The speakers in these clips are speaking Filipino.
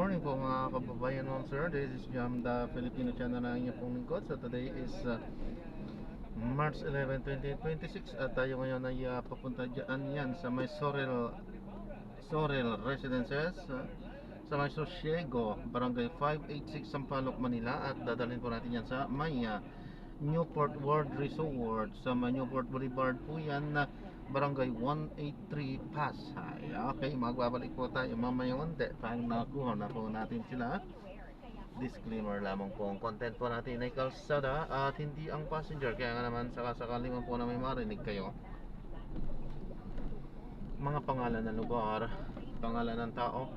morning po mga kababayan mo sir. This is Jam, the Filipino channel na inyo pong lingkod. So today is March 11, 2026 at tayo ngayon ay papunta dyan yan sa may Sorel Residences sa may Sosiego, Barangay 586, Sampaloc, Manila. At dadalhin po natin yan sa may Newport World Resort sa may Newport Boulevard po yan na Barangay 183 Pasay. Okay, magbabalik po tayo mamaya unti pag nakuha na po natin sila. Disclaimer lamang po, ang content po natin ay kalsada at hindi ang passenger. Kaya nga naman sakasakali man po na may marinig kayo, mga pangalan ng lugar, pangalan ng tao,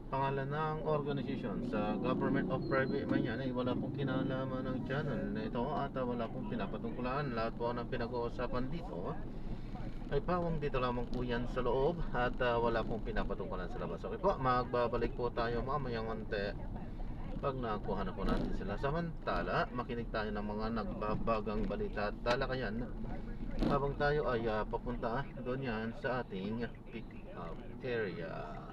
pangalan ng organization sa government of private man yan ay wala pong kinalaman ng channel na ito at wala pong pinapatungkulan. Lahat po ng pinag-uusapan dito ay pawang dito lamang po yan sa loob at wala pong pinapatungkulan sa labas. Okay po, magbabalik po tayo mamayang onte pag nakuha na po natin sila. Samantala, makinig tayo ng mga nagbabagang balita at talakayan habang tayo ay papunta doon yan sa ating pick up area.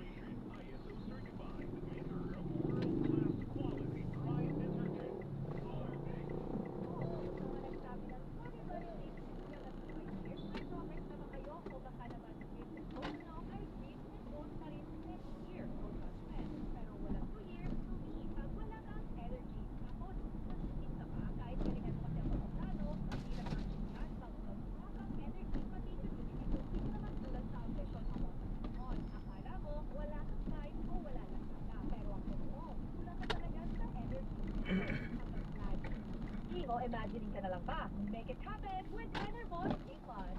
Imagining ka na lang ba? Make it happen with Enervon A+.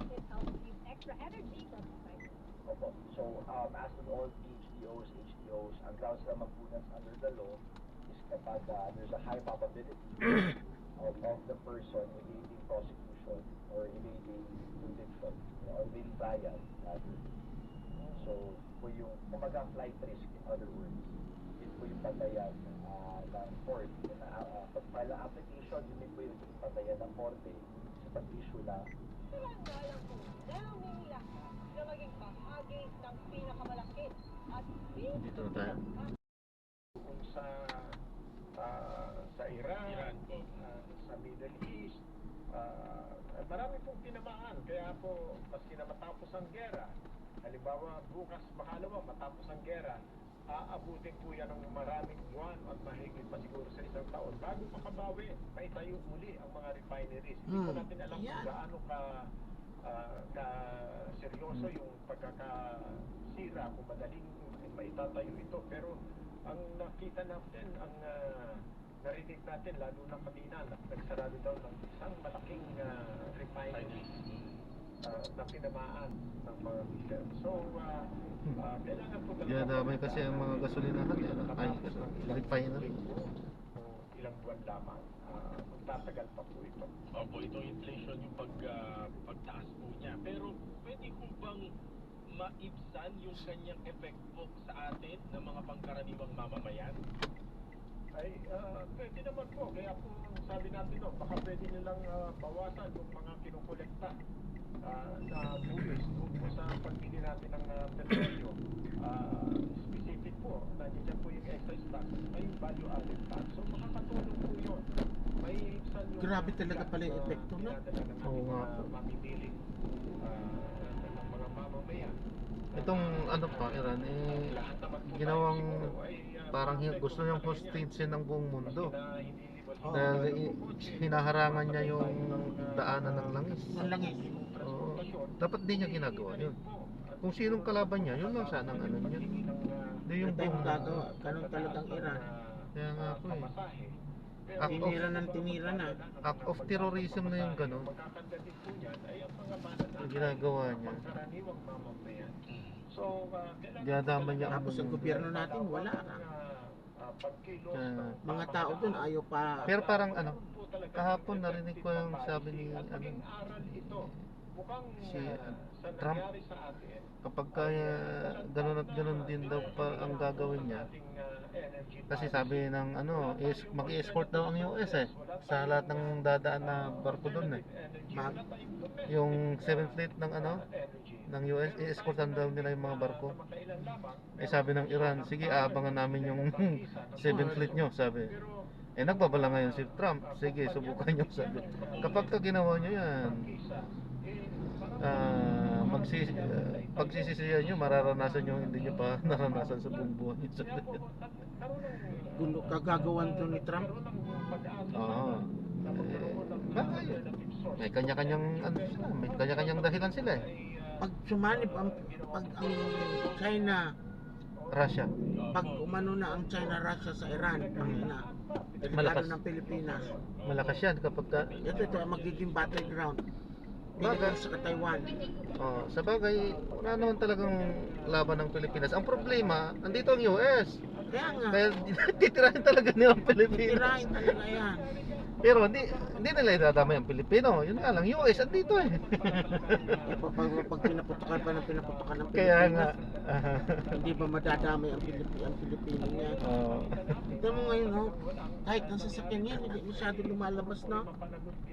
It helps give extra energy from inside. Opo. So, as with all HDOs, ang grounds na magpunas under the law is kapag there's a high probability of the person evading prosecution or evading conviction or evading trial rather. So, po yung kumaga flight risk, in other words, yun po yung patayan ng court. Pag-file ang application, yun po yung patayan ng korte sa pag-issue na Silang-galang po na umiiyak na maging bahagi ng pinakamalaki at Dito na tayo. kung sa Iran, sa Middle East, marami pong tinamaan. Kaya po, maski na matapos ang gera, halimbawa bukas makalawa matapos ang gera, aabutin po yan ng maraming buwan at mahigit pa siguro sa isang taon bago makabawi, maitayo uli ang mga refineries. Hindi po natin alam kung gaano ka seryoso yung pagkakasira, kung madaling maitatayo ito. Pero ang nakita natin, ang narinig natin, lalo na kanina, nagsarado daw ng isang malaking refinery na tinamaan ng mga misil. So, kailangan po talaga Dinadamay kasi ang mga gasolinahan ay refinery. Ilang buwan lamang, magtatagal pa po ito. Opo, itong inflation yung pagtaas po niya. Pero pwede ko bang maibsan yung kanyang effect po sa atin ng mga pangkaraniwang mamamayan? Ay, pwede naman po. Kaya po sabi natin, no, baka pwede nilang bawasan yung mga kinukolekta na buwis po sa pagbili natin ng petrolyo. Specific po, nandiyan po yung excise tax, may value added tax. So makakatulong po yun. May ibsan yung Grabe talaga pala yung epekto, no? Oo nga po. mamimiling ng mga mamamayan. Itong ano pa, Iran, ginawang parang gusto niyang hostagein ng buong mundo. Dahil hinaharangan niya yung daanan ng langis. Ang langis. Oo. Dapat di niya ginagawa yun. Kung sinong kalaban niya, yun lang sana ang ano niya. Hindi yung Ito yung buong gagawa. Ganun talagang Iran. Kaya nga po eh. Tinira na. Act of terrorism na yung gano'n. Ang ginagawa niya. Dinadama niya ang Tapos ang gobyerno natin, wala na. Mga tao dun ayaw pa. Pero parang ano, kahapon narinig ko yung sabi ni si Trump, kapag kaya ganun at ganun din daw pa ang gagawin niya, kasi sabi ng ano, mag-i-escort daw ang US eh sa lahat ng dadaan na barko doon eh. Yung 7th fleet ng ano, ng US, i-escortan daw nila yung mga barko. Samantalan lamang, Eh sabi ng Iran, sige aabangan namin yung 7th fleet nyo, sabi. Eh nagbabala ngayon si Trump, sige subukan nyo, sabi. Kapag ka ginawa nyo yan, pagsisisihan nyo, mararanasan nyo hindi nyo pa naranasan sa buong buhay nyo, sabi. Gundo kagagawan to ni Trump. Oo. Bakit? May kanya-kanyang ano sila, may kanya-kanyang dahilan sila eh. Pag sumanib ang China, Russia. pag umano na ang China-Russia sa Iran, ang ina, Malakas. delikado ng Pilipinas. Malakas yan kapag ka, Ito magiging battleground. Bagay. Pilipinas sa Taiwan. oh, sa bagay, wala naman talagang laban ng Pilipinas. Ang problema, andito ang US. Kaya nga, Kaya titirahin talaga nila ang Pilipinas. tirahin talaga yan. Pero hindi nila idadamay ang Pilipino. Yun nga lang, US andito eh. Pag pinaputukan pa ng Pilipinas, Kaya nga. hindi ba madadamay ang Pilipino niya? Oh. Tignan mo ngayon, no? Kahit ang sasakyan niya, hindi masyado lumalabas na.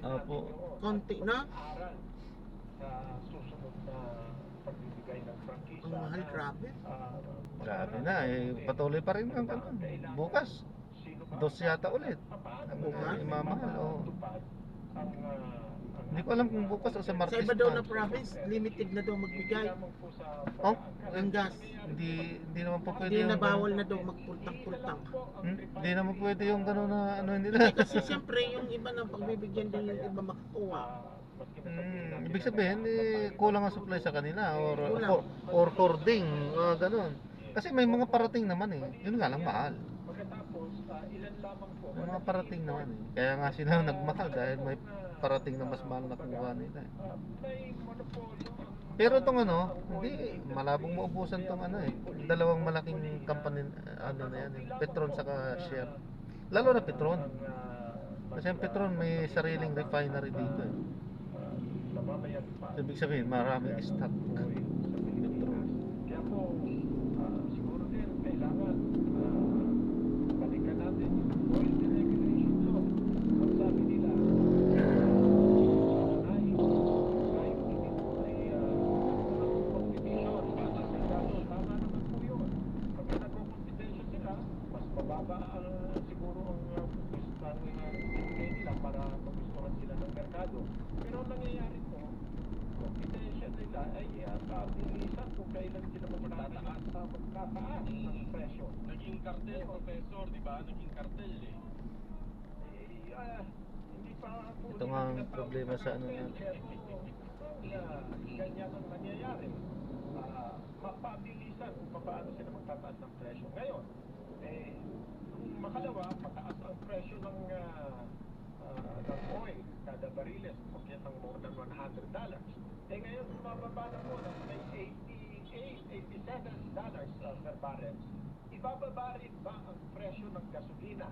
Opo. Konti na. sa susunod na pagbibigay ng prangkisa. Ang mahal, grabe. Grabe na eh. Patuloy pa rin ang ano. Bukas. 2 yata ulit. Ang imamahal. Oh. Hindi ko alam kung bukas o sa Sa Martes iba daw pa. na province, limited na daw magbigay Oh, ng gas. hindi naman po pwede Hindi yung na bawal na daw magpultang-pultang. Hindi naman pwede yung gano'n na ano nila. Eh, kasi siyempre yung iba na pagbibigyan din yung iba makakuha. Ibig sabihin, kulang ang supply sa kanila Kulang. or hoarding, gano'n. Kasi may mga parating naman eh. Yun nga lang mahal. Pagkatapos, ilan lamang po. May mga parating naman eh. Kaya nga sila nagmahal dahil may parating na mas mahal na kuha nila eh. May monopolyo ang Pero itong ano, hindi malabong maubusan tong ano eh. Dalawang malaking company ano na yan, eh. Petron saka Shell. Lalo na Petron. Kasi ang Petron may sariling refinery dito eh. namamayag pa. Ibig sabihin, maraming stock. Petron. Kaya po, siguro din, kailangan balikan natin yung oil deregulation law. Ang sabi nila, tama naman po yun. Pag nagko-competition sila, mas mababa siguro ang pupis ng binigay nila para magustuhan sila ng merkado. Pero ang nangyayari po, competition nila ay pabilisan kung kailan sila magtataas ng presyo. Naging kartel, professor, di ba? Naging kartel eh. Hindi pa po Ito nga ang problema sa ano natin. Kaya po, ganyan ang nangyayari. Mapabilisan kung paano sila magtataas ng presyo. Ngayon, kung makalawa, pataas ang presyo ng oil, kada bariles, kumpiyat ng more than $100. Ngayon, mababa na po na may $87 per barrel. Ibababa rin ba ang presyo ng gasolina?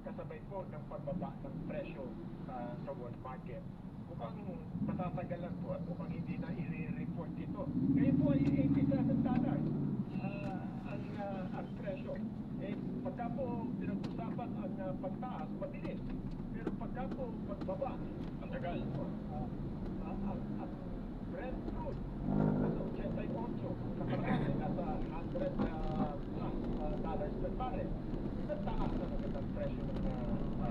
Kasabay po ng pagbaba ng presyo sa world market. Mukhang matatagalan po at mukhang hindi na i-report ito. Ngayon po ay $87 ang presyo. Pagka po pinag-usapan ang pagtaas, mabilis. Pero pagka po pagbaba, Ang tagal. ang Brent crude nasa 88, kaparami nasa $100 per barrel. Nagtaas na naman ang presyo ng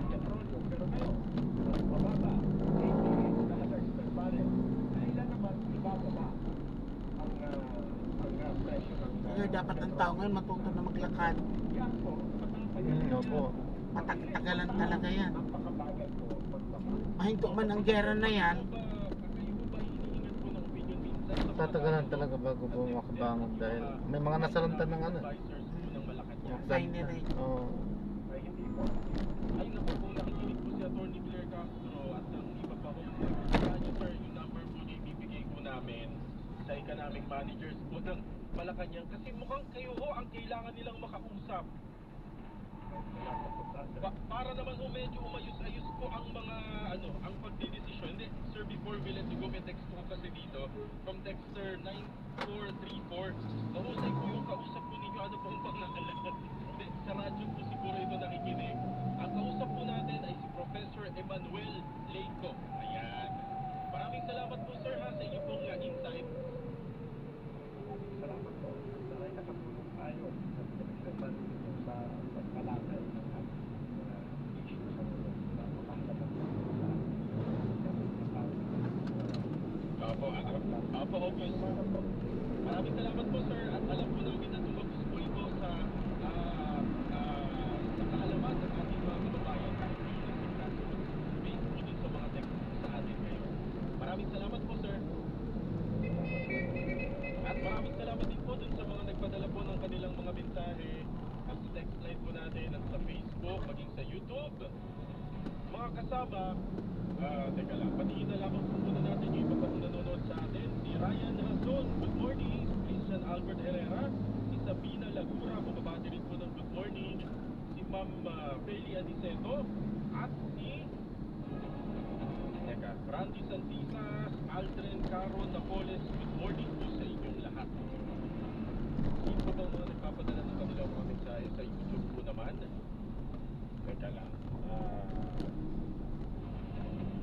petrolyo. Pero ngayon, mas mababa, $80 per barrel. Kailan naman ibababa ang presyo ng Kaya dapat ang tao ngayon matuto na maglakad. yan po, matatagal Opo. Matagalan talaga yan. napakabagal po magbaba. Mahinto man ang gera na yan, Kayo ba hinihingan po ng opinion minsan sa mga Tatagalan talaga bago po makabangon dahil may mga nasalantan ng ano. advisors po ng Malacanang? Sign nila eh. Oo. Ay hindi po. Ay naku po, nakikinig po si Atty. Claire Castro at ang iba pa po. Kaya nyo sir, yung number po na ibibigay po namin sa economic managers po ng Malacanang kasi mukhang kayo ho ang kailangan nilang makausap. Para naman ho medyo umayos-ayos po ang mga ang pagdidesisyon. Hindi, sir, before we let you go, may text po kasi dito from texter 9434. Mahusay po yung kausap po ninyo. Ano po ang pangalan? Hindi, sa radyo po siguro ito nakikinig. Ang kausap po natin ay si Professor Emmanuel Leico. Ayan. Maraming salamat po sir ha sa inyo pong insight. August. Maraming salamat po sir at alam po namin na tumagos po ito sa kaalaman ng ating mga kababayan kahit hindi na sa based po dun sa mga text sa atin ngayon. Maraming salamat po sir. At maraming salamat din po dun sa mga nagpadala po ng kanilang mga mensahe at sa text line po natin at sa Facebook, maging sa YouTube. Mga kasama, teka lang, patingin na lamang po muna natin yung iba pa po nanonood sa atin. Si Ryan Razon, good morning. Christian Albert Herrera, si Sabina Lagura, bumabati rin po ng good morning. Si Ma'am Feli Aniceto, at si Randy Santisas, Aldrin Caro Napoles, good morning po sa inyong lahat. Sino po bang mga nagpapadala ng kanilang mga mensahe sa YouTube po naman? Teka lang.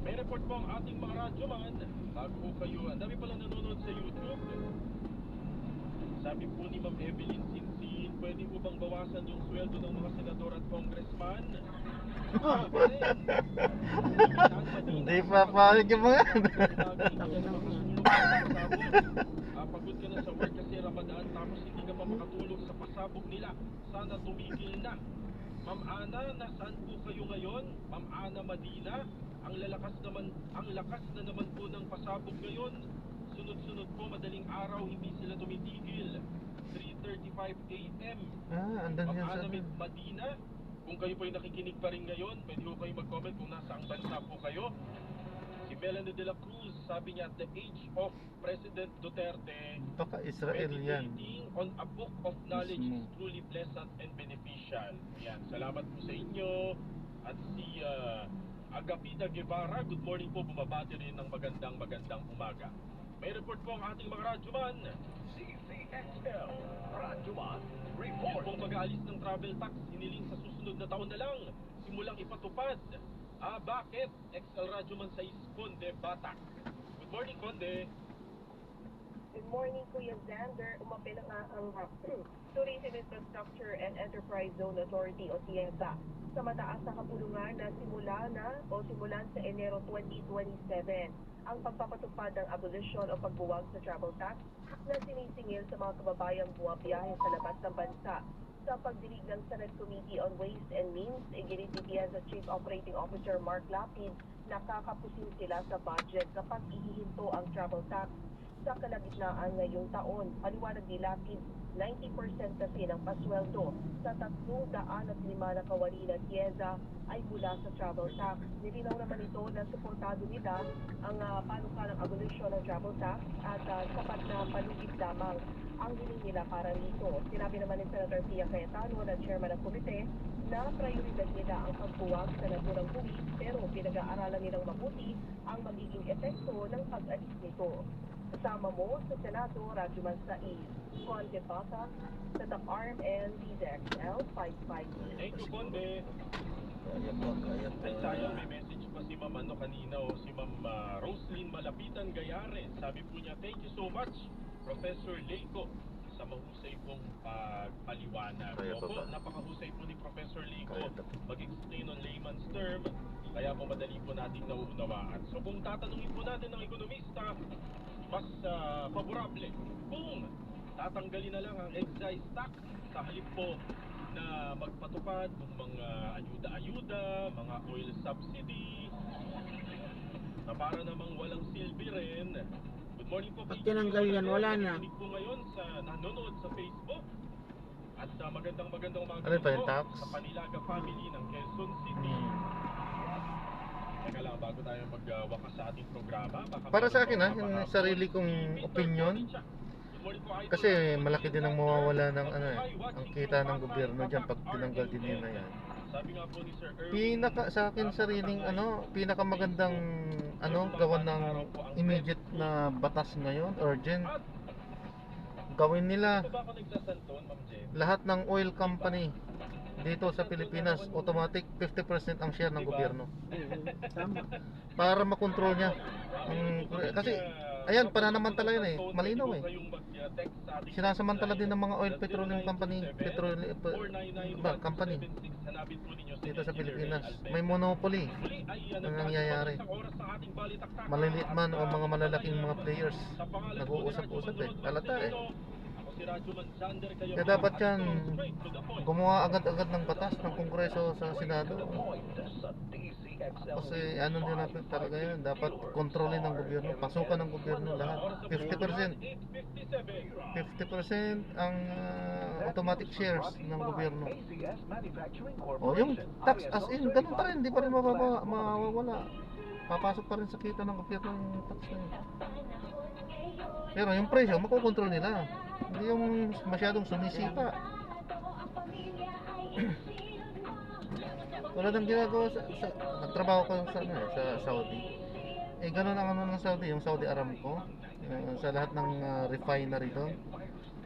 May report po ang ating mga radyoman. Bago po kayo, ang dami palang nanonood sa YouTube. Sabi po ni Ma'am Evelyn Sinsin, pwede po bang bawasan yung sweldo ng mga senador at congressman? Hindi pa payag yung mga Pagod ka na sa work kasi Ramadan tapos hindi ka pa makatulog sa pasabog nila. Sana tumigil na. Ma'am Ana, nasaan po kayo ngayon? Ma'am Ana Madina, ang lakas na naman po ng pasabog ngayon. Sunod-sunod po, madaling araw, hindi sila tumitigil. 3:35 AM. Andan yan sa Ma'am Ana Madina, kung kayo po ay nakikinig pa rin ngayon, pwede po kayo mag-comment kung nasaang bansa po kayo. Si Melanie de la Cruz, sabi niya, at the age of President Duterte, baka Israel yan. meditating on a book of knowledge is truly pleasant and beneficial. Yan, salamat po sa inyo. At si Agapita Guevara, good morning po, bumabati rin ng magandang umaga. May report po ang ating mga radyoman. CCXL Radyoman Report. Yung pong mag-aalis ng travel tax, hiniling sa susunod na taon na lang, simulang ipatupad. Bakit? XL Radyoman sa Conde, Batak. Good morning, Conde. Good morning, Kuya Xander. Umapil nga ang Tourism Infrastructure and Enterprise Zone Authority o TIEZA sa mataas na kapulungan na simulan sa Enero 2027 ang pagpapatupad ng abolition o pagbuwag sa travel tax na sinisingil sa mga kababayang bumabiyahe sa labas ng bansa. Sa pagdinig ng Senate Committee on Ways and Means, iginit ni TIEZA Chief Operating Officer Mark Lapid na kakapusin sila sa budget kapag ihihinto ang travel tax sa kalagitnaan ngayong taon. Paliwanag ni Lapid, 90% kasi ng pasweldo sa 305 na kawani ng TIEZA ay mula sa travel tax. Nilinaw naman ito na suportado nila ang panukalang abolition ng travel tax at sapat na palugit lamang ang hiling nila para rito. Sinabi naman ni Senator Pia Cayetano na chairman ng komite na prioridad nila ang pagbuwag sa naturang buwis pero pinag-aaralan nilang mabuti ang magiging epekto ng pag-alis nito. Kasama mo sa Senado, Radyoman Saiz, Conde Batak, sa The Arm and DZXL 558. Thank you, Conde. Ay, sayang, may message pa si Ma'am kanina o si Ma'am Roslyn Malapitan Gayare. Sabi po niya, thank you so much, Professor Leiko, sa mahusay pong paliwanag. Opo, napakahusay po ni Professor Leiko mag-explain on layman's term, kaya po madali po nating nauunawaan. So kung tatanungin po natin ng ekonomista, mas favorable kung tatanggalin na lang ang excise tax sa halip po na magpatupad ng mga ayuda-ayuda, mga oil subsidy na para namang walang silbi rin. Good morning po. Pag tinanggal yan, wala na. Nakikinig po ngayon sa nanonood sa Facebook. At magandang umaga Ano pa yung po tax? sa Panilaga family ng Quezon City. Teka lang, bago tayo magwakas sa ating programa. Para sa akin yung sarili kong opinion, kasi malaki din ang mawawala ng ang kita ng gobyerno diyan pag tinanggal din nila yan. Sabi nga po ni Sir Erwin, Sa akin sariling pinakamagandang gawan ng immediate na batas ngayon, urgent. Gawin nila ba ako nagsasanton, Ma'am Jen? lahat ng oil company dito sa Pilipinas, automatic 50% ang share ng gobyerno Tama. para makontrol niya. Kasi Ayan, pananamantala yun eh. Malinaw eh. Kayong mag-text sa ating Sinasamantala din ng mga oil petroleum company, company hanapin po ninyo si dito sa Engineer Pilipinas. Ray May monopoly Muli ay na nangyayari. isang oras sa ating balitaktakan. Malilit man o mga malalaking mga players, Sa pangalan nag-uusap-usap eh. Halata eh. Ako si Radyo Manzander, kayo Kaya dapat yan gumawa agad-agad ng batas ng Kongreso sa Senado. Kasi ano din natin talaga yan, dapat kontrolin ng gobyerno, pasukan ng gobyerno lahat. 50% ang automatic shares ng gobyerno. O yung tax as in, ganun pa rin, hindi pa rin mawawala. Papasok pa rin sa kita ng gobyerno yung tax na yun. Pero yung presyo, makokontrol nila. Hindi yung masyadong sumisipa. Tulad ng ginagawa nagtrabaho ko sa Saudi. Eh ganun ang ano ng Saudi, yung Saudi Aramco, sa lahat ng refinery doon.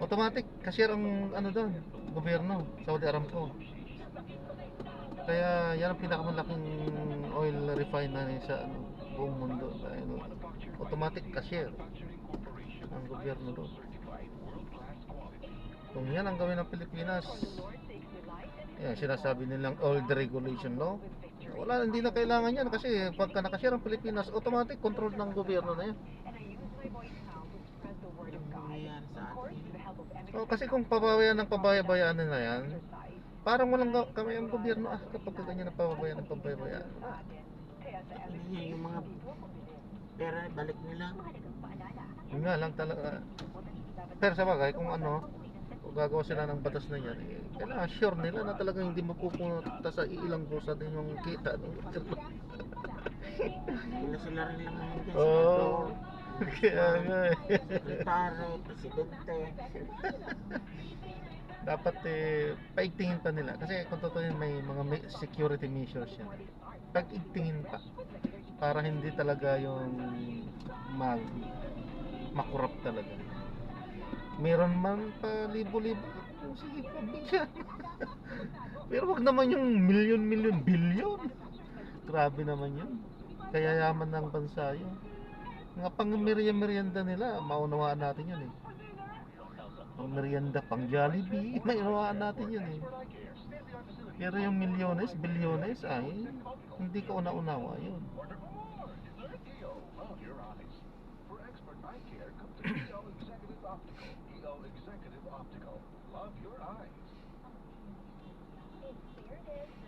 Automatic cashier ang ano doon, gobyerno, Saudi Aramco. Kaya yan ang pinakamalaking oil refinery sa buong mundo dahil automatic cashier ang gobyerno doon. Kung yan ang gawin ng Pilipinas, yan, sinasabi nilang oil deregulation law. Wala, hindi na kailangan yan kasi pagka nakashare ang Pilipinas, automatic control ng gobyerno na yan. Nangyayari sa atin. So, kasi kung pababayaan ng pabayaan nila yan, parang walang kami ang gobyerno kapag ganyan ang pababayaan ng pabayaan. Yung mga pera, balik nila. Yun nga lang talaga. Pero sa bagay, kung ano, kung gagawa sila ng batas na yan, eh, kailangan sure nila na talagang hindi mapupunta sa ilang busa din yung kita ng gobyerno. Sila rin lang ang Oo. Kaya nga eh. sekretary, presidente. Dapat paigtingin pa nila. Kasi kung totoo yun, may mga security measures yan. Paigtingin pa. Para hindi talaga yung makurap talaga. Meron man pa libo-libo, sige, pagbigyan. Pero wag naman yung milyon, bilyon. Grabe naman yun. Kaya yaman ng bansa yun. Mga pang merienda nila, maunawaan natin yun eh. Pang merienda, pang Jollibee, maunawaan natin yun eh. Pero yung milyones, bilyones ay hindi ko una-unawa yun.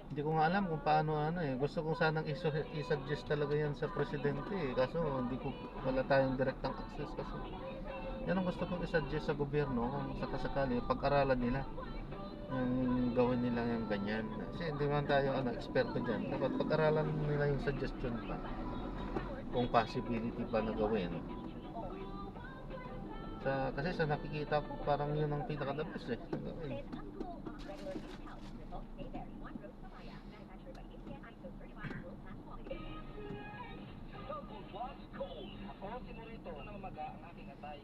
Hindi ko nga alam kung paano Gusto ko sanang i-suggest talaga yan sa presidente eh. Kaso wala tayong direktang access kasi. Yan ang gusto kong i-suggest sa gobyerno kung sakasakali pag-aralan nila yung gawin nila yung ganyan. Kasi hindi man tayo eksperto dyan. Dapat pag-aralan nila yung suggestion pa kung possibility pa na gawin. Kasi sa nakikita ko parang yun ang pinaka-the-best eh. Gawin.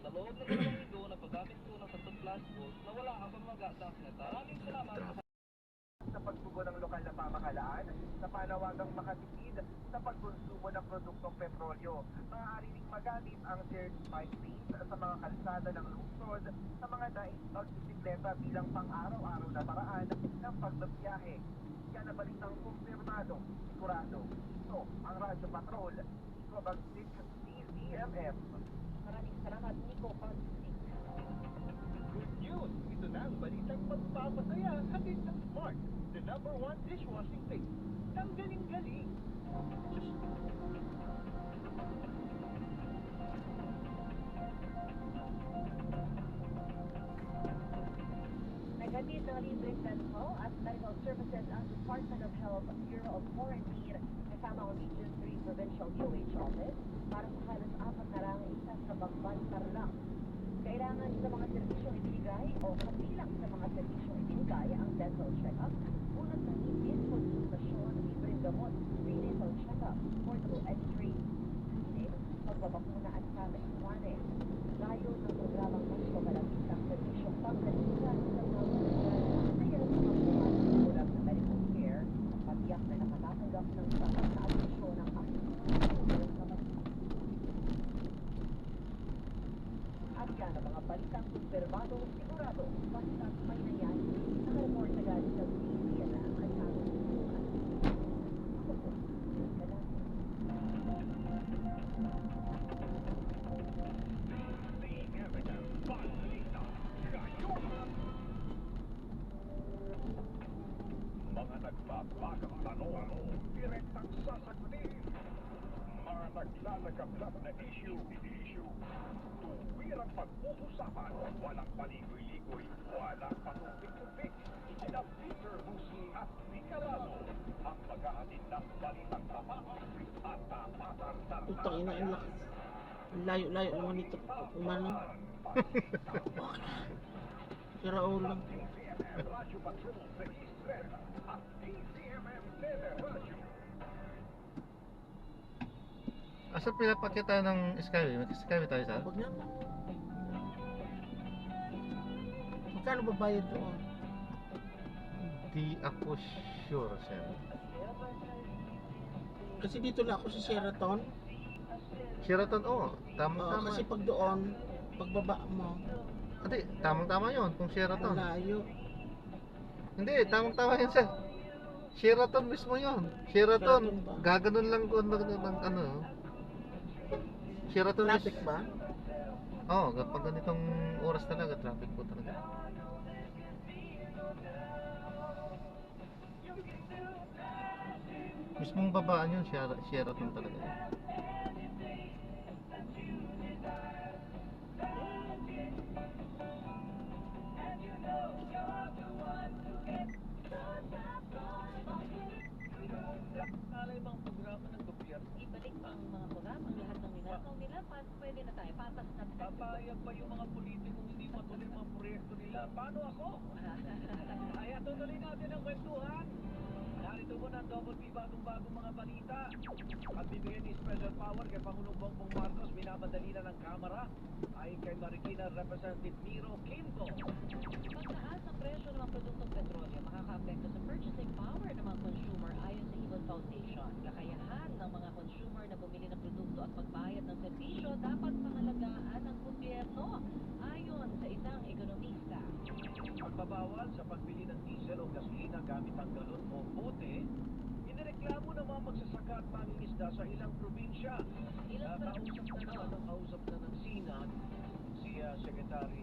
Sa loob ng 2 linggo, napagamit ko ng 10 plus volt na wala ang pamaga sa akin. Maraming salamat sa pagtugon ng lokal na pamahalaan sa panawagang makatipid sa pagkonsumo ng produktong petrolyo. Maaari ring magamit ang shared bike lanes sa mga kalsada ng lungsod sa mga nais magbisikleta bilang pang-araw-araw na paraan ng pagbabiyahe. Yan ang balitang kumpirmado, sigurado. Ito ang Radyo Patrol, Nico Bagsik, DZMM. Maraming salamat, Nico Bagsik. Good news! Ito na ang balitang magpapasaya hatid ng Smart, the #1 dishwashing paste. Ang galing-galing! Nagatid ng libreng dental at medical services ang Department of Health Bureau of Quarantine kasama ang Region 3 Provincial DOH Office para sa halos 4 na lang isa sa Bamban lang. Kailangan sa mga serbisyong ibinigay o kabilang sa mga serbisyong ibinigay ang dental check-up, unat ng ibis, konsultasyon, libreng gamot, prenatal check-up, portable x-ray, pagbabakuna at family. Layo ng programang mas mamalapit ang serbisyong pangkalimutan sa mga na yan ang mga kulang sa medical care, patiyak na nakatatanggap ng sapat na atensyon ng aking mga kapatid. Mabagang tanong, direktang sasagutin. Mga naglalagablag na issue. Tuwirang pag-uusapan, walang paligoy-ligoy, walang patupik-tupik. Sina Peter Busi at Nicarano ang mag-ahatid ng balitang tapat at tapatang Putang ina, ang lakas. Ang layo-layo naman ito. Umano. Sira ulo. Radyo Patrol sa Israel at DCMM Teleradyo. Asa pinapakita ng Skyway? Mag-Skyway tayo sa? Huwag na. Magkano babayad doon? Di ako sure, sir. Kasi dito lang ako sa Sheraton. Sheraton, oo. Tamang-tama. Kasi pag doon, pagbaba mo, Hindi, tamang-tama yun kung Sheraton. malayo. Hindi, tamang-tama yun, sir. Sheraton mismo yun. Sheraton, Sheraton ba? gaganon lang kung ng ano. Sheraton Traffic ba? Oo, kapag ganitong oras talaga, traffic po talaga. Mismong babaan yun, Sheraton talaga. Alay bang programa ng gobyerno? Ibalik pa ang mga programa, ang lahat ng ninakaw nila, pwede na tayo, patas na tayo. Papayag pa yung mga politikong hindi matuloy mga proyekto nila. Paano ako? Kaya tutuloy natin ang kwentuhan. Narito mo na ang Double P bagong-bagong mga balita. At bibigyan ni Special Power kay Pangulong Bongbong Marcos, minamadali na ng Kamara. Ayon kay Marikina Representative Miro Kimbo. Pagtaas ng presyo ng mga produktong petrolyo makaka-apekto sa purchasing power ng mga consumer ayon sa Hibon Foundation. Kakayahan ng mga consumer na bumili ng produkto at magbayad ng serbisyo dapat pangalagaan ng gobyerno ayon sa isang ekonomista. Pagbabawal sa pagbili ng diesel o gasolina gamit ang galon o bote, inireklamo ng mga magsasaka at mangingisda sa ilang probinsya. Kausap na ng SINAG si Secretary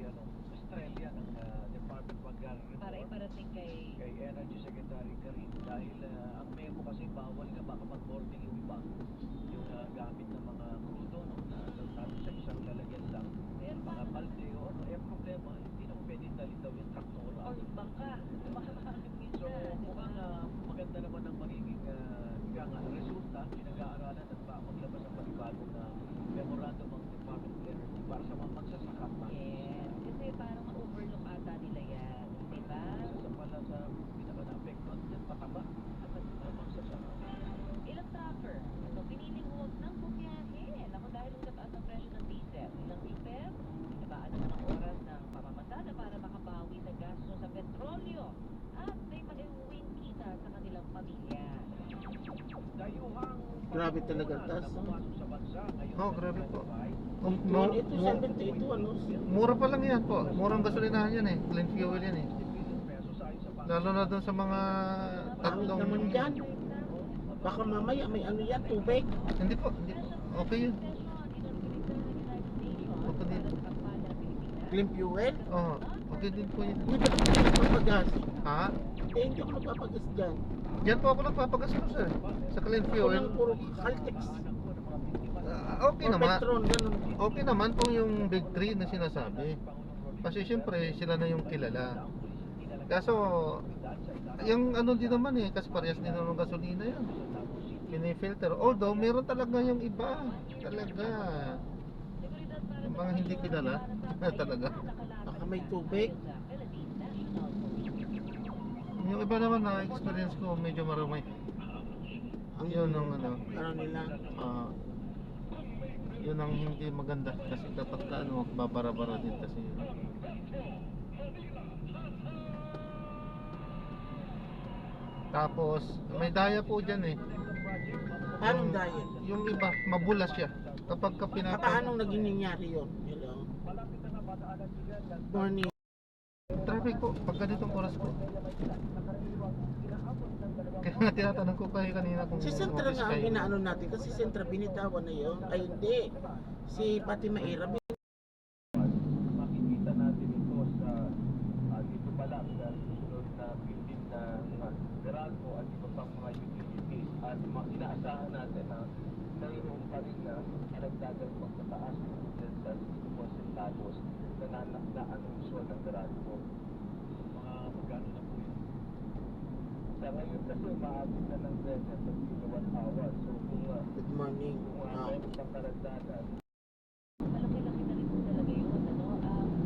Estrella ng Department of Agriculture Para iparating kay Energy Secretary Karin dahil ang memo kasi bawal na baka mag-boarding yung iba yung gamit ng mga crudo sa isang lalagyan lang mga balde o ano problema hindi naman pwede dalhin daw yung traktor or bangka. so mukhang maganda naman ang magiging resulta pinag-aaralan at maglabas ng panibagong memorandum ng Department of Energy para sa mga magsasaka at Yes, kasi parang ma-overlook ata nila yan, di ba? sa pala sa pinaka-na-apektuhan ng pataba at magsasaka. Ilang trucker, piniling huwag ng bumiyahe. Ako dahil ang kataas ng presyo ng diesel. Ilang repair, ibaan naman ang oras ng pamamasada para makabawi sa gasto sa petrolyo. At may maiuwing kita sa kanilang pamilya. Dayuhang Grabe talaga ang taas, na pumasok sa bansa ngayon Oh, grabe po. Noon ito, 72, ano? Mura pa lang yan po. Murang gasolinahan yan eh. Clean fuel yan eh. pesos ayon sa Lalo na dun sa mga Pangit tatlong... naman dyan. Baka mamaya may ano yan, tubig. Hindi po, hindi po. Okay yun. Okay din. Clean fuel. Oo, okay din po yun. Hindi ba ako nagpapagas? Ha? Hindi ako nagpapagas dyan. Diyan po ako nagpapagas po sir. Sa clean Ako fuel. lang puro Caltex. Okay Or naman. Petron, ganun. Okay naman po yung big 3 na sinasabi. Kasi syempre sila na yung kilala. Kaso yung ano din naman eh, kasi parehas din naman ng gasolina yun. Pinifilter. Although meron talaga yung iba. Talaga. Yung mga hindi kilala. Talaga. Baka may tubig. Yung iba naman na experience ko medyo marumay. Yun ang ano. Ano nila. Yun ang hindi maganda kasi kapag ka ano babara-bara din kasi yun. Tapos may daya po dyan eh. Anong diet? Yung iba mabulas siya kapag ka Paano naging nangyari yun? Hello? Morning. traffic po pag ganitong oras po. Kaya nga tinatanong ko kayo kanina kung Si Sentra okay nga ang kayo. inaano natin kasi Sentra binitawan na yun. Ay hindi. Si Pati Maira Makikita natin ito sa dito pa lang sa susunod na building na garage Meralco at iba pang mga utilities. At inaasahan natin na mayroon pa rin na karagdagang pagtataas dyan sa 60 centavos na na-anunsyo ng Meralco. Mga magkano na po yun? Sa ngayon kasi maabot na ng 20 kilowatt hour. So kung Good morning. mayroon pang karagdagan, Malaki-laki na rin po talaga yun, ano?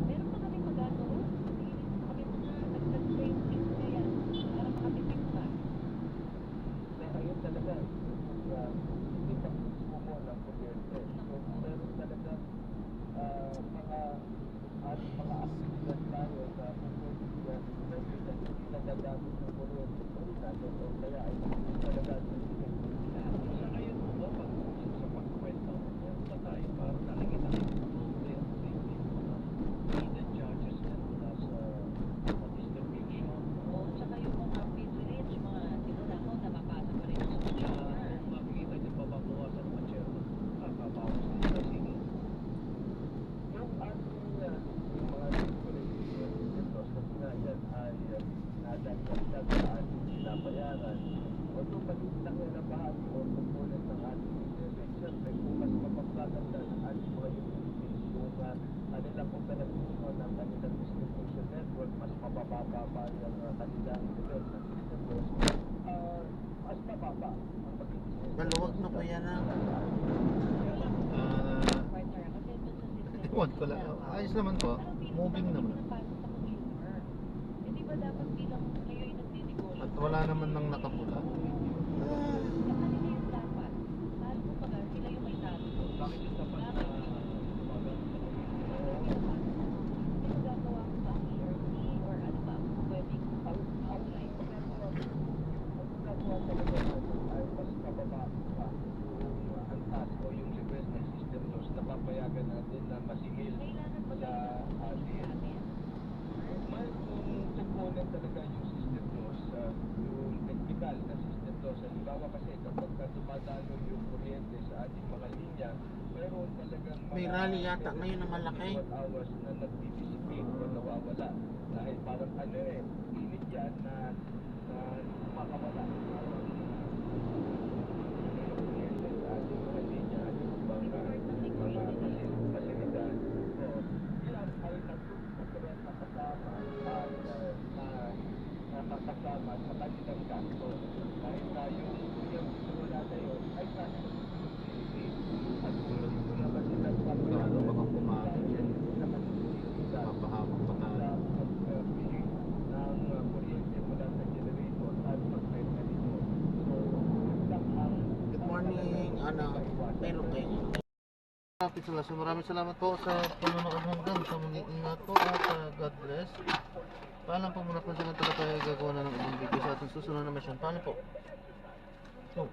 Meron pa kami magagawa. Hindi rin kami mga nag-claim things na yan para makatipid pa. sa ngayon talaga, hindi pa sumo ng kuryente. So meron talaga mga mga aktibidad tayo na pwede na hindi nagagamit ng kuryente. Pwede natin o kaya ay talaga Sa ngayon po ba, pag sa pagkwento, meron ba tayo para nakikita ko hidden charges na mula sa distribution? Oo, tsaka yung mga privilege, mga discount na mapasa pa rin sa consumer. Kung makikita niyo pa mabawasan naman, Chairman, kabawas din sa sige. yung ating yung mga regulators na sinayan ay nadagdag sa ating pinabayaran. Although maliit lang yan ang bahagi o component ng ating internet, siyempre kung mas mapapaganda ng ating mga utilities, yung kanilang operatibo ng kanilang distribution network, mas mabababa pa yung kanilang level ng system loss, mas mababa ang magiging Maluwag na po yan ah. Partner, kasi dun sa system. Ewan ko lang. Ayos naman po. Moving naman. Pinapasok sa consumer. Eh, di ba dapat bilang kayo'y nagninegosyo? At wala naman nang nakapula. Sa kanila yung dapat. Mahal mo pa sila yung may talo. Bakit yung tapat na gumagamit sa kuryente? May magagawa ko ba ang ERP or ano ba ang pwedeng outline? ang ginagawa talaga natin ay mas mababa pa yung antas o yung request ng system loss na papayagan natin na masingil Kailangan ba sa atin. natin? May component talaga yung system loss, yung technical na system loss. Halimbawa kasi kapag dumadalo yung kuryente sa ating mga linya, mayroon talagang May rally yata ngayon na malaki. hours na nagdi-dissipate o nawawala. Dahil parang init yan na makawala. Kuryente sa ating mga linya at yung mga pasilidad. So, yan ay nagtutunan na kasama at nakakasama sa kanilang gasto. Dahil na yung wala na yun ay nasa utility. At kung dito naman sila Lalo baka pumalit yan. naman sa Mapahabang pa tayo. pagbili ng kuryente mula sa generator at magbenta nito. So, yun lang ang Good morning. Ano, meron kayo. So maraming salamat po sa panonood hanggang sa muling ingat po at God bless. Paalam po muna po sa mga tayo gagawa na ng ibang video sa ating susunod na mission. Paalam po. So,